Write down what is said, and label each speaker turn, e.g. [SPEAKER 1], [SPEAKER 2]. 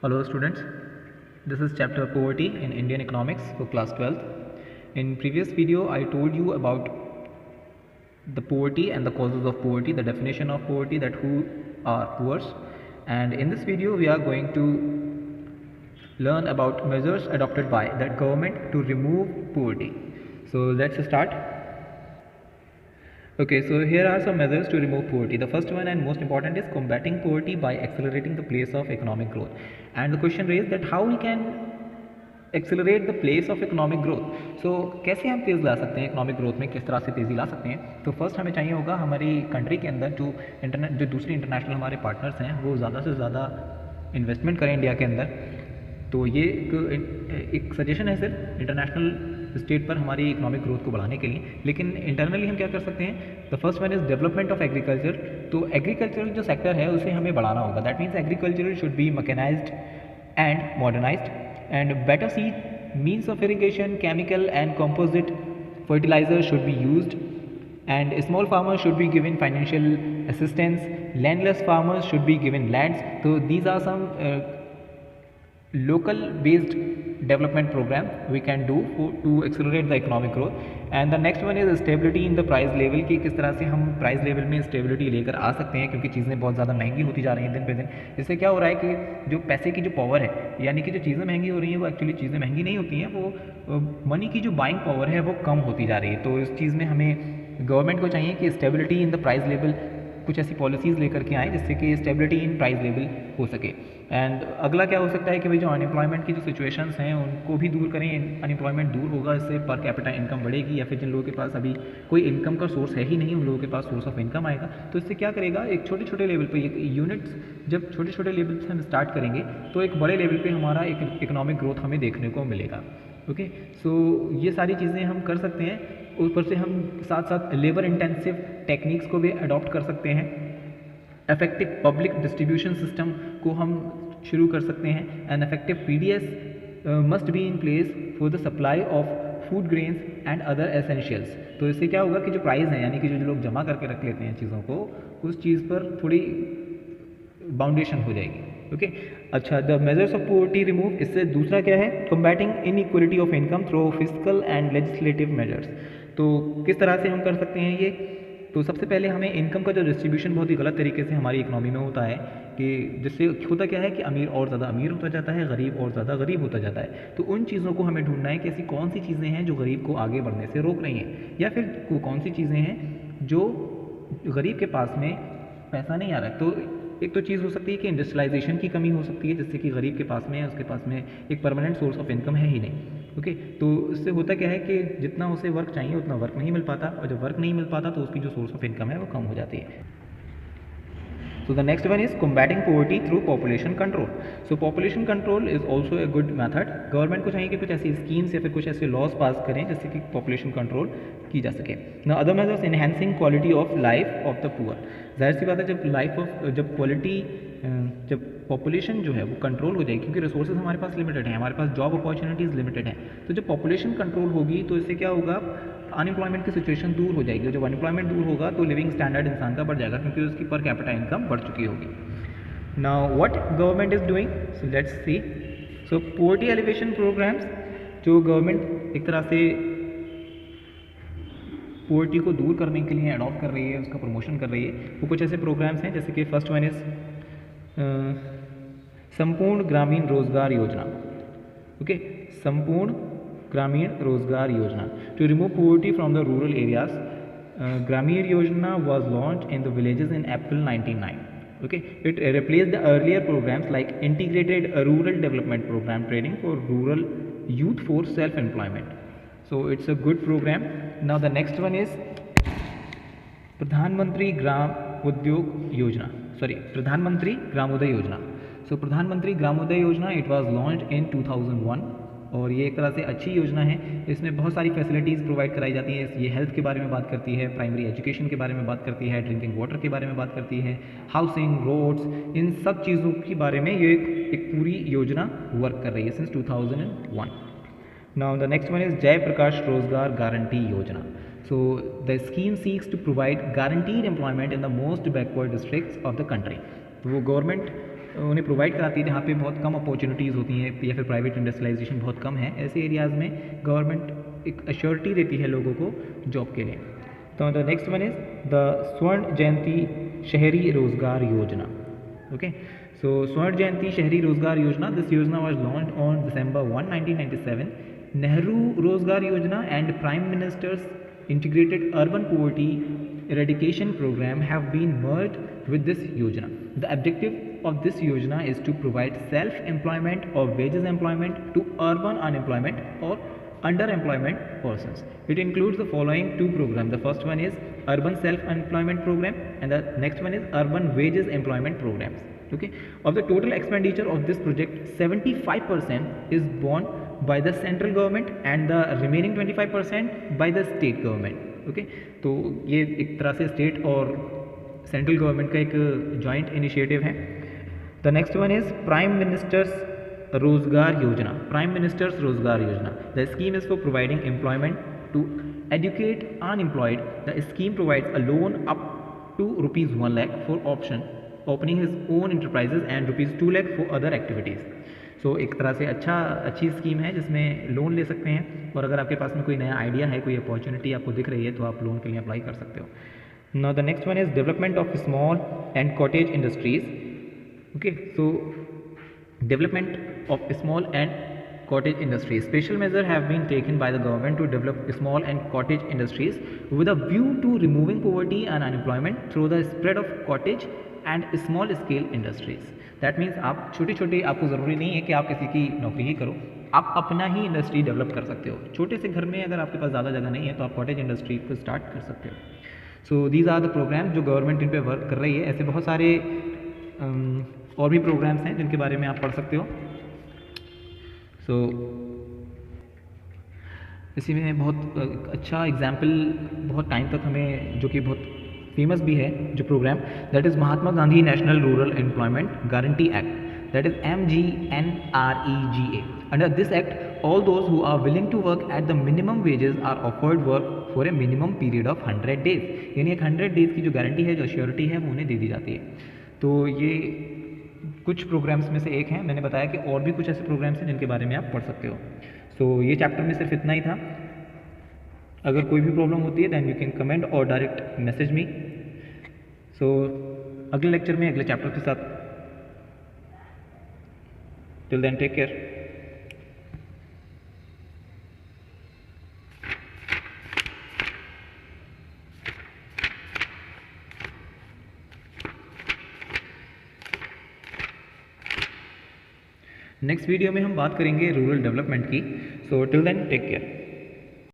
[SPEAKER 1] Hello students, this is chapter poverty in Indian economics for class 12th. In previous video I told you about the poverty and the causes of poverty, the definition of poverty, that who are poor, and in this video we are going to learn about measures adopted by the government to remove poverty. So let's start. Okay, so here are some measures to remove poverty. The first one and most important is combating poverty by accelerating the pace of economic growth. And the question raised that how we can accelerate the pace of economic growth. So कैसे हम तेज़ ला सकते हैं economic growth में, किस तरह से तेज़ी ला सकते हैं. तो फर्स्ट हमें चाहिए होगा हमारी कंट्री के अंदर जो दूसरी इंटरनेशनल हमारे पार्टनर्स हैं वो ज़्यादा से ज़्यादा इन्वेस्टमेंट करें इंडिया के अंदर. तो ये एक सजेशन है सिर्फ इंटरनेशनल स्टेट पर हमारी इकोनॉमिक ग्रोथ को बढ़ाने के लिए. लेकिन इंटरनली हम क्या कर सकते हैं. The first one is development of agriculture. तो एग्रीकल्चरल जो सेक्टर है उसे हमें बढ़ाना होगा. That means agriculture should be mechanised and modernised and better seed means of irrigation, chemical and composite fertilizers should be used, and small farmers should be given financial assistance. Landless farmers should be given lands. So these are some local based development program we can do to accelerate the economic growth. And the next one is stability in the price level, कि किस तरह से हम price level में stability लेकर आ सकते हैं, क्योंकि चीज़ें बहुत ज़्यादा महंगी होती जा रही हैं दिन पे दिन. इससे क्या हो रहा है कि जो पैसे की जो पावर है, यानी कि जो चीज़ें महंगी हो रही हैं वो एक्चुअली चीज़ें महंगी नहीं होती हैं, वो मनी की जो बाइंग पावर है वो कम होती जा रही है. तो इस चीज़ में हमें गवर्नमेंट को चाहिए कि stability in the price level कुछ ऐसी पॉलिसीज़ लेकर के आएँ जिससे कि स्टेबिलिटी इन प्राइस लेवल हो सके. एंड अगला क्या हो सकता है कि भाई जो अनएम्प्लॉयमेंट की जो सिचुएशंस हैं उनको भी दूर करें. अनएम्प्लॉयमेंट दूर होगा, इससे पर कैपिटा इनकम बढ़ेगी, या फिर जिन लोगों के पास अभी कोई इनकम का सोर्स है ही नहीं उन लोगों के पास सोर्स ऑफ इनकम आएगा. तो इससे क्या करेगा, एक छोटे छोटे लेवल पे यूनिट्स जब छोटे छोटे लेवल से हम स्टार्ट करेंगे तो एक बड़े लेवल पे हमारा एक इकोनॉमिक ग्रोथ हमें देखने को मिलेगा. ओके, सो ये सारी चीज़ें हम कर सकते हैं. ऊपर से हम साथ साथ लेबर इंटेंसिव टेक्निक्स को भी अडॉप्ट कर सकते हैं. इफेक्टिव पब्लिक डिस्ट्रीब्यूशन सिस्टम को हम शुरू कर सकते हैं. And effective PDS must be in place for the supply of food grains and other essentials. तो इससे क्या होगा कि जो प्राइस हैं, यानी कि जो लोग जमा करके रख लेते हैं चीज़ों को, उस चीज़ पर थोड़ी बाउंडेशन हो जाएगी. ओके, अच्छा, the measures of poverty remove. इससे दूसरा क्या है, combating inequality of income through physical and legislative measures. तो किस तरह से हम कर सकते हैं ये. तो सबसे पहले हमें इनकम का जो डिस्ट्रीब्यूशन बहुत ही गलत तरीके से हमारी इकोनॉमी में होता है, कि जिससे होता क्या है कि अमीर और ज़्यादा अमीर होता जाता है, गरीब और ज़्यादा गरीब होता जाता है. तो उन चीज़ों को हमें ढूंढना है कि ऐसी कौन सी चीज़ें हैं जो गरीब को आगे बढ़ने से रोक रही हैं, या फिर वो कौन सी चीज़ें हैं जो गरीब के पास में पैसा नहीं आ रहा है. तो एक तो चीज़ हो सकती है कि इंडस्ट्रियलाइजेशन की कमी हो सकती है, जिससे कि गरीब के पास में उसके पास में एक परमानेंट सोर्स ऑफ इनकम है ही नहीं. ओके, तो इससे होता क्या है कि जितना उसे वर्क चाहिए उतना वर्क नहीं मिल पाता, और जब वर्क नहीं मिल पाता तो उसकी जो सोर्स ऑफ इनकम है वो कम हो जाती है. So the next one is combating poverty through population control. So population control is also a good method. Government को चाहिए कि कुछ ऐसी स्कीम्स या फिर कुछ ऐसे लॉज पास करें जिससे कि पॉपुलेशन कंट्रोल की जा सके. Now other measures enhancing quality of life of the poor. जाहिर सी बात है जब पॉपुलेशन जो है वो कंट्रोल हो जाएगी, क्योंकि रिसोर्सेज हमारे पास लिमिटेड हैं, हमारे पास जॉब अपॉर्चुनिटीज़ लिमिटेड हैं. तो जब पॉपुलेशन कंट्रोल होगी तो इससे क्या होगा, अनएम्प्लॉयमेंट की सिचुएशन दूर हो जाएगी. जब अनएम्प्लॉयमेंट दूर होगा तो लिविंग स्टैंडर्ड इंसान का बढ़ जाएगा, क्योंकि उसकी पर कैपिटा इनकम बढ़ चुकी होगी. Now what government is doing, so let's see. So poverty alleviation programmes, जो गवर्नमेंट एक तरह से पोवर्टी को दूर करने के लिए अडॉप्ट कर रही है, उसका प्रमोशन कर रही है, वो कुछ ऐसे प्रोग्राम्स हैं जैसे कि फर्स्ट वन इज़ संपूर्ण ग्रामीण रोजगार योजना. ओके, संपूर्ण Grameen Rozgar Yojana to remove poverty from the rural areas. Grameen Yojana was launch in the villages in April 1999. Okay, it replaced the earlier programs like integrated rural development program training for rural youth for self-employment. So it's a good program. Now the next one is प्रधानमंत्री ग्रामोदय योजना. So प्रधानमंत्री ग्रामोदय योजना, it was launched in 2001, और ये एक तरह से अच्छी योजना है. इसमें बहुत सारी फैसिलिटीज़ प्रोवाइड कराई जाती हैं. ये हेल्थ के बारे में बात करती है, प्राइमरी एजुकेशन के बारे में बात करती है, ड्रिंकिंग वाटर के बारे में बात करती है, हाउसिंग, रोड्स, इन सब चीज़ों के बारे में ये एक पूरी योजना वर्क कर रही है since 2001. Now the next one is जय प्रकाश रोजगार गारंटी योजना. So the scheme seeks to provide guaranteed employment in the most backward districts of the country. तो वो गवर्नमेंट उन्हें प्रोवाइड कराती है जहाँ पे बहुत कम अपॉर्चुनिटीज़ होती हैं या फिर प्राइवेट इंडस्ट्रियलाइजेशन बहुत कम है। ऐसे एरियाज़ में गवर्नमेंट एक अश्योरिटी देती है लोगों को जॉब के लिए। तो the next one is the स्वर्ण जयंती शहरी रोजगार योजना। ओके, सो स्वर्ण जयंती शहरी रोजगार योजना, दिस योजना was launched on December 1, 1997. Nehru रोजगार योजना and prime ministers integrated urban poverty eradication program have been merged with this yojana. The objective of this yojana is to provide self-employment or wages employment to urban unemployment or underemployment persons. It includes the following two programs. The first one is urban self-employment program and the next one is urban wages employment programs. Okay, of the total expenditure of this project, 75% is borne by the central government and the remaining 25% by the state government. Okay, तो ये एक तरह से state और central government का एक joint initiative है। The next one is prime minister's Rozgar Yojana. Prime minister's Rozgar Yojana, the scheme is for providing employment to educate unemployed. The scheme provides a loan up to ₹1 lakh for option opening his own enterprises and ₹2 lakh for other activities. So एक तरह से अच्छी scheme है जिसमें loan ले सकते हैं, और अगर आपके पास में कोई नया आइडिया है, कोई अपॉर्चुनिटी आपको दिख रही है, तो आप लोन के लिए अप्लाई कर सकते हो। Now the next one is development of small and cottage industries. Okay, so development of small and cottage industries. Special measures have been taken by the government to develop small and cottage industries with a view to removing poverty and unemployment through the spread of cottage and small scale industries. That means आप छोटी छोटी, आपको ज़रूरी नहीं है कि आप किसी की नौकरी ही करो, आप अपना ही इंडस्ट्री डेवलप कर सकते हो। छोटे से घर में अगर आपके पास ज़्यादा जगह नहीं है तो आप कॉटेज इंडस्ट्री को स्टार्ट कर सकते हो। So these are the programme जो गवर्नमेंट इन पे वर्क कर रही है। ऐसे बहुत सारे और भी प्रोग्राम्स हैं जिनके बारे में आप पढ़ सकते हो। सो इसी में बहुत अच्छा एग्जाम्पल बहुत टाइम तक हमें, जो कि बहुत फेमस भी है जो programme, that is Mahatma Gandhi national rural employment guarantee act, that is MGNREGA. Under this act, all those who are willing to work at the minimum wages are offered work for a minimum period of 100 days. यानी एक 100 days की जो guarantee है, जो surety है, वो उन्हें दे दी जाती है। तो ये कुछ प्रोग्राम्स में से एक हैं। मैंने बताया कि और भी कुछ ऐसे प्रोग्राम्स हैं जिनके बारे में आप पढ़ सकते हो। सो ये चैप्टर में सिर्फ इतना ही था। अगर कोई भी प्रॉब्लम होती है दैन यू कैन कमेंट और डायरेक्ट मैसेज मी। सो अगले लेक्चर में अगले चैप्टर के साथ, till then take care. Next video में हम बात करेंगे रूरल डेवलपमेंट की। So till then take care.